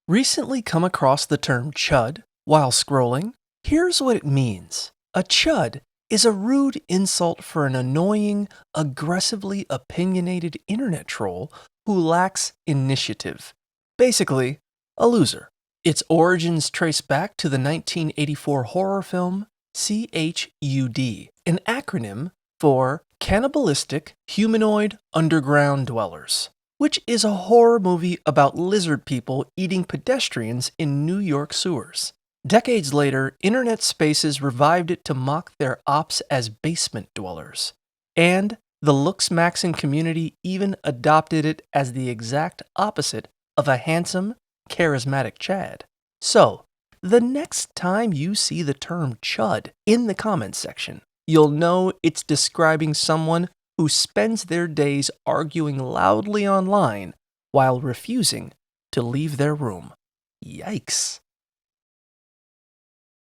Recently come across the term chud while scrolling? Here's what it means. A chud is a rude insult for an annoying, aggressively opinionated internet troll who lacks initiative. Basically, a loser. Its origins trace back to the 1984 horror film CHUD, an acronym for Cannibalistic Humanoid Underground Dwellers, which is a horror movie about lizard people eating pedestrians in New York sewers. Decades later, internet spaces revived it to mock their ops as basement dwellers. And the looks-maxing community even adopted it as the exact opposite of a handsome, charismatic Chad. So, the next time you see the term chud in the comments section, you'll know it's describing someone who spends their days arguing loudly online while refusing to leave their room. Yikes.